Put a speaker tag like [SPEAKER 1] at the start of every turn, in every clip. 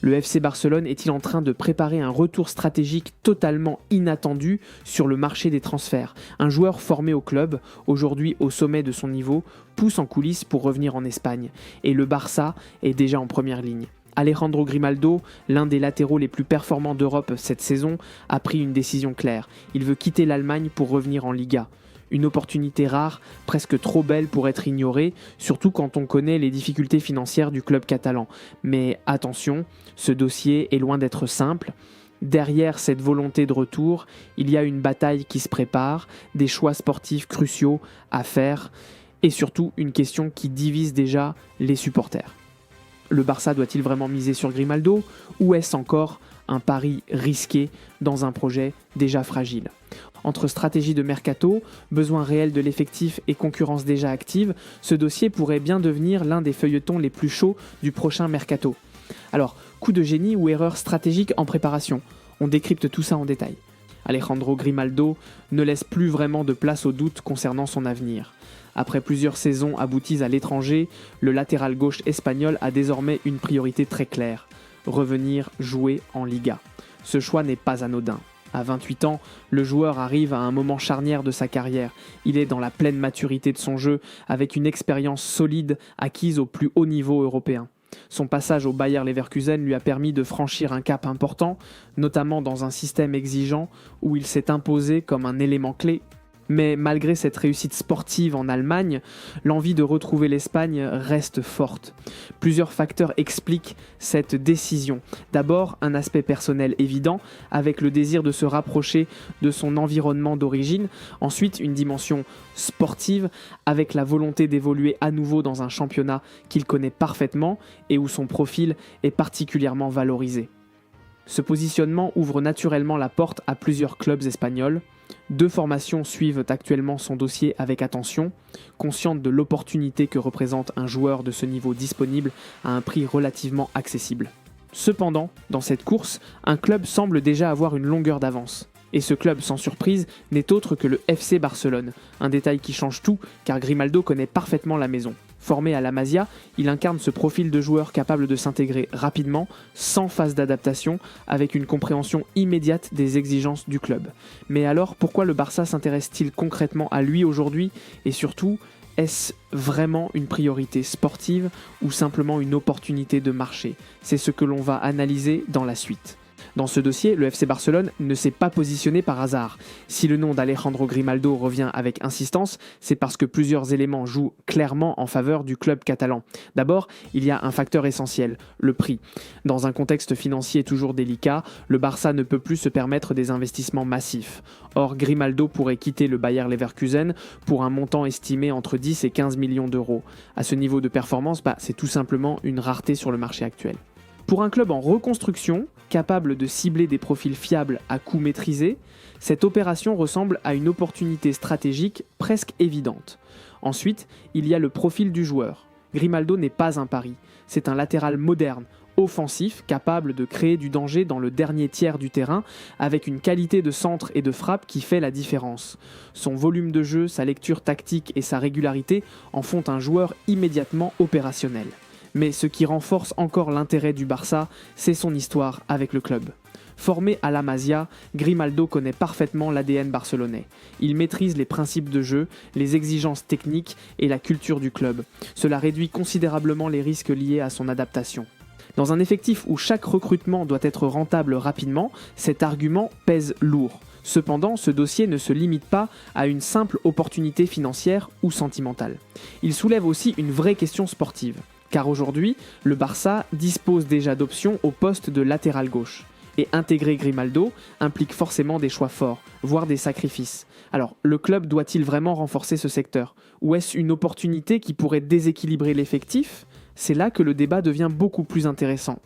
[SPEAKER 1] Le FC Barcelone est-il en train de préparer un retour stratégique totalement inattendu sur le marché des transferts ? Un joueur formé au club, aujourd'hui au sommet de son niveau, pousse en coulisses pour revenir en Espagne. Et le Barça est déjà en première ligne. Alejandro Grimaldo, l'un des latéraux les plus performants d'Europe cette saison, a pris une décision claire. Il veut quitter l'Allemagne pour revenir en Liga. Une opportunité rare, presque trop belle pour être ignorée, surtout quand on connaît les difficultés financières du club catalan. Mais attention, ce dossier est loin d'être simple. Derrière cette volonté de retour, il y a une bataille qui se prépare, des choix sportifs cruciaux à faire, et surtout une question qui divise déjà les supporters. Le Barça doit-il vraiment miser sur Grimaldo, ou est-ce encore un pari risqué dans un projet déjà fragile ? Entre stratégie de mercato, besoin réel de l'effectif et concurrence déjà active, ce dossier pourrait bien devenir l'un des feuilletons les plus chauds du prochain mercato. Alors, coup de génie ou erreur stratégique en préparation ? On décrypte tout ça en détail. Alejandro Grimaldo ne laisse plus vraiment de place au doute concernant son avenir. Après plusieurs saisons abouties à l'étranger, le latéral gauche espagnol a désormais une priorité très claire : revenir jouer en Liga. Ce choix n'est pas anodin. À 28 ans, le joueur arrive à un moment charnière de sa carrière. Il est dans la pleine maturité de son jeu, avec une expérience solide acquise au plus haut niveau européen. Son passage au Bayer Leverkusen lui a permis de franchir un cap important, notamment dans un système exigeant où il s'est imposé comme un élément clé. Mais malgré cette réussite sportive en Allemagne, l'envie de retrouver l'Espagne reste forte. Plusieurs facteurs expliquent cette décision. D'abord, un aspect personnel évident, avec le désir de se rapprocher de son environnement d'origine. Ensuite, une dimension sportive, avec la volonté d'évoluer à nouveau dans un championnat qu'il connaît parfaitement et où son profil est particulièrement valorisé. Ce positionnement ouvre naturellement la porte à plusieurs clubs espagnols. 2 formations suivent actuellement son dossier avec attention, conscientes de l'opportunité que représente un joueur de ce niveau disponible à un prix relativement accessible. Cependant, dans cette course, un club semble déjà avoir une longueur d'avance. Et ce club, sans surprise, n'est autre que le FC Barcelone. Un détail qui change tout, car Grimaldo connaît parfaitement la maison. Formé à la Masia, il incarne ce profil de joueur capable de s'intégrer rapidement, sans phase d'adaptation, avec une compréhension immédiate des exigences du club. Mais alors, pourquoi le Barça s'intéresse-t-il concrètement à lui aujourd'hui ? Et surtout, est-ce vraiment une priorité sportive ou simplement une opportunité de marché ? C'est ce que l'on va analyser dans la suite. Dans ce dossier, le FC Barcelone ne s'est pas positionné par hasard. Si le nom d'Alejandro Grimaldo revient avec insistance, c'est parce que plusieurs éléments jouent clairement en faveur du club catalan. D'abord, il y a un facteur essentiel, le prix. Dans un contexte financier toujours délicat, le Barça ne peut plus se permettre des investissements massifs. Or, Grimaldo pourrait quitter le Bayer Leverkusen pour un montant estimé entre 10 et 15 millions d'euros. À ce niveau de performance, c'est tout simplement une rareté sur le marché actuel. Pour un club en reconstruction, capable de cibler des profils fiables à coût maîtrisé, cette opération ressemble à une opportunité stratégique presque évidente. Ensuite, il y a le profil du joueur. Grimaldo n'est pas un pari, c'est un latéral moderne, offensif, capable de créer du danger dans le dernier tiers du terrain, avec une qualité de centre et de frappe qui fait la différence. Son volume de jeu, sa lecture tactique et sa régularité en font un joueur immédiatement opérationnel. Mais ce qui renforce encore l'intérêt du Barça, c'est son histoire avec le club. Formé à la Masia, Grimaldo connaît parfaitement l'ADN barcelonais. Il maîtrise les principes de jeu, les exigences techniques et la culture du club. Cela réduit considérablement les risques liés à son adaptation. Dans un effectif où chaque recrutement doit être rentable rapidement, cet argument pèse lourd. Cependant, ce dossier ne se limite pas à une simple opportunité financière ou sentimentale. Il soulève aussi une vraie question sportive. Car aujourd'hui, le Barça dispose déjà d'options au poste de latéral gauche. Et intégrer Grimaldo implique forcément des choix forts, voire des sacrifices. Alors, le club doit-il vraiment renforcer ce secteur ? Ou est-ce une opportunité qui pourrait déséquilibrer l'effectif ? C'est là que le débat devient beaucoup plus intéressant.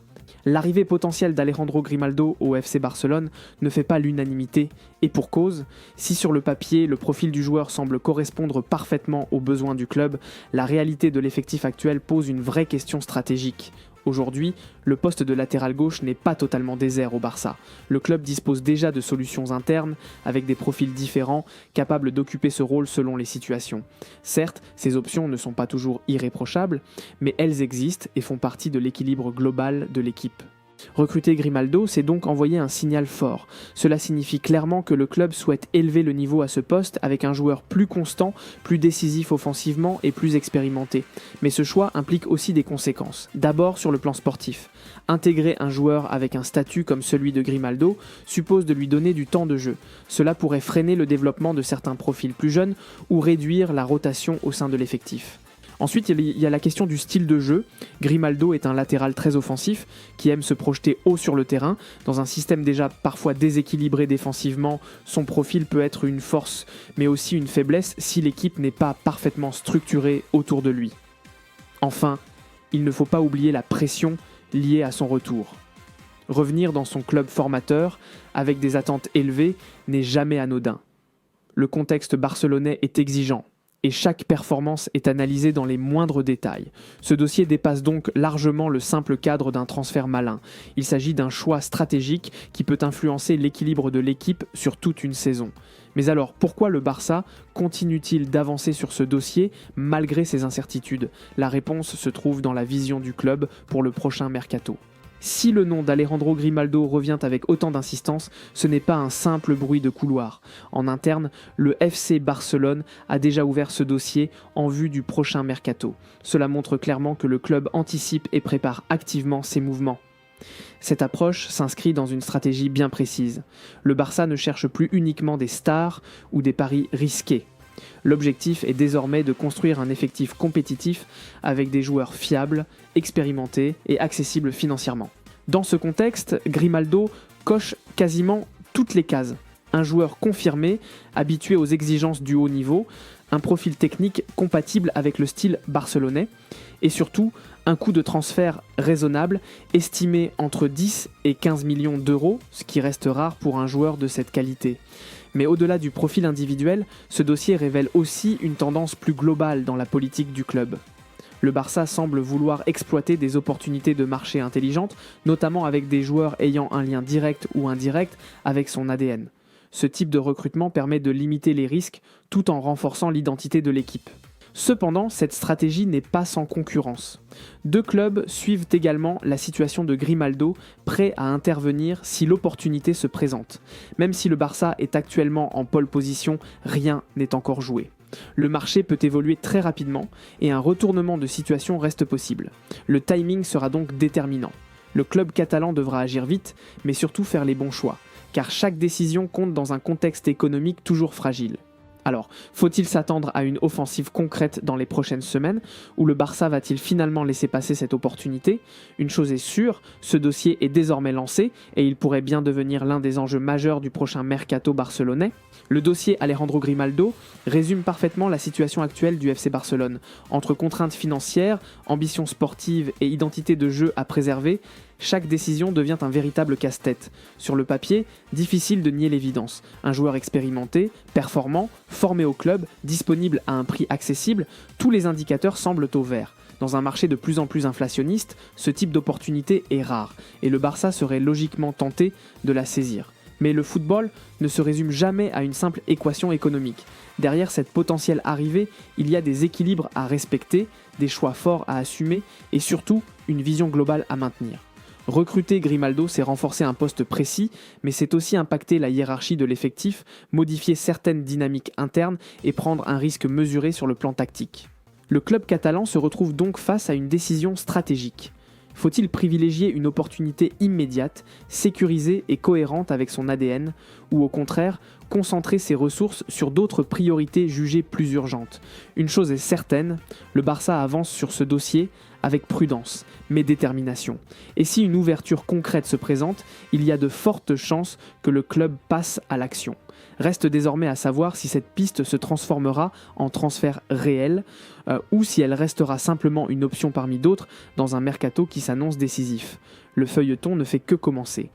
[SPEAKER 1] L'arrivée potentielle d'Alejandro Grimaldo au FC Barcelone ne fait pas l'unanimité, et pour cause, si sur le papier le profil du joueur semble correspondre parfaitement aux besoins du club, la réalité de l'effectif actuel pose une vraie question stratégique. Aujourd'hui, le poste de latéral gauche n'est pas totalement désert au Barça. Le club dispose déjà de solutions internes, avec des profils différents, capables d'occuper ce rôle selon les situations. Certes, ces options ne sont pas toujours irréprochables, mais elles existent et font partie de l'équilibre global de l'équipe. Recruter Grimaldo, c'est donc envoyer un signal fort. Cela signifie clairement que le club souhaite élever le niveau à ce poste avec un joueur plus constant, plus décisif offensivement et plus expérimenté. Mais ce choix implique aussi des conséquences. D'abord sur le plan sportif. Intégrer un joueur avec un statut comme celui de Grimaldo suppose de lui donner du temps de jeu. Cela pourrait freiner le développement de certains profils plus jeunes ou réduire la rotation au sein de l'effectif. Ensuite, il y a la question du style de jeu. Grimaldo est un latéral très offensif qui aime se projeter haut sur le terrain. Dans un système déjà parfois déséquilibré défensivement, son profil peut être une force mais aussi une faiblesse si l'équipe n'est pas parfaitement structurée autour de lui. Enfin, il ne faut pas oublier la pression liée à son retour. Revenir dans son club formateur avec des attentes élevées n'est jamais anodin. Le contexte barcelonais est exigeant. Et chaque performance est analysée dans les moindres détails. Ce dossier dépasse donc largement le simple cadre d'un transfert malin. Il s'agit d'un choix stratégique qui peut influencer l'équilibre de l'équipe sur toute une saison. Mais alors, pourquoi le Barça continue-t-il d'avancer sur ce dossier malgré ces incertitudes ? La réponse se trouve dans la vision du club pour le prochain mercato. Si le nom d'Alejandro Grimaldo revient avec autant d'insistance, ce n'est pas un simple bruit de couloir. En interne, le FC Barcelone a déjà ouvert ce dossier en vue du prochain mercato. Cela montre clairement que le club anticipe et prépare activement ses mouvements. Cette approche s'inscrit dans une stratégie bien précise. Le Barça ne cherche plus uniquement des stars ou des paris risqués. L'objectif est désormais de construire un effectif compétitif avec des joueurs fiables, expérimentés et accessibles financièrement. Dans ce contexte, Grimaldo coche quasiment toutes les cases. Un joueur confirmé, habitué aux exigences du haut niveau, un profil technique compatible avec le style barcelonais et surtout un coût de transfert raisonnable estimé entre 10 et 15 millions d'euros, ce qui reste rare pour un joueur de cette qualité. Mais au-delà du profil individuel, ce dossier révèle aussi une tendance plus globale dans la politique du club. Le Barça semble vouloir exploiter des opportunités de marché intelligentes, notamment avec des joueurs ayant un lien direct ou indirect avec son ADN. Ce type de recrutement permet de limiter les risques tout en renforçant l'identité de l'équipe. Cependant, cette stratégie n'est pas sans concurrence. Deux clubs suivent également la situation de Grimaldo, prêts à intervenir si l'opportunité se présente. Même si le Barça est actuellement en pole position, rien n'est encore joué. Le marché peut évoluer très rapidement et un retournement de situation reste possible. Le timing sera donc déterminant. Le club catalan devra agir vite, mais surtout faire les bons choix, car chaque décision compte dans un contexte économique toujours fragile. Alors, faut-il s'attendre à une offensive concrète dans les prochaines semaines, ou le Barça va-t-il finalement laisser passer cette opportunité ? Une chose est sûre, ce dossier est désormais lancé et il pourrait bien devenir l'un des enjeux majeurs du prochain mercato barcelonais. Le dossier Alejandro Grimaldo résume parfaitement la situation actuelle du FC Barcelone. Entre contraintes financières, ambitions sportives et identité de jeu à préserver, chaque décision devient un véritable casse-tête. Sur le papier, difficile de nier l'évidence. Un joueur expérimenté, performant, formé au club, disponible à un prix accessible, tous les indicateurs semblent au vert. Dans un marché de plus en plus inflationniste, ce type d'opportunité est rare, et le Barça serait logiquement tenté de la saisir. Mais le football ne se résume jamais à une simple équation économique. Derrière cette potentielle arrivée, il y a des équilibres à respecter, des choix forts à assumer et surtout une vision globale à maintenir. Recruter Grimaldo, c'est renforcer un poste précis, mais c'est aussi impacter la hiérarchie de l'effectif, modifier certaines dynamiques internes et prendre un risque mesuré sur le plan tactique. Le club catalan se retrouve donc face à une décision stratégique. Faut-il privilégier une opportunité immédiate, sécurisée et cohérente avec son ADN, ou au contraire, concentrer ses ressources sur d'autres priorités jugées plus urgentes ? Une chose est certaine, le Barça avance sur ce dossier avec prudence, mais détermination. Et si une ouverture concrète se présente, il y a de fortes chances que le club passe à l'action. Reste désormais à savoir si cette piste se transformera en transfert réel ou si elle restera simplement une option parmi d'autres dans un mercato qui s'annonce décisif. Le feuilleton ne fait que commencer.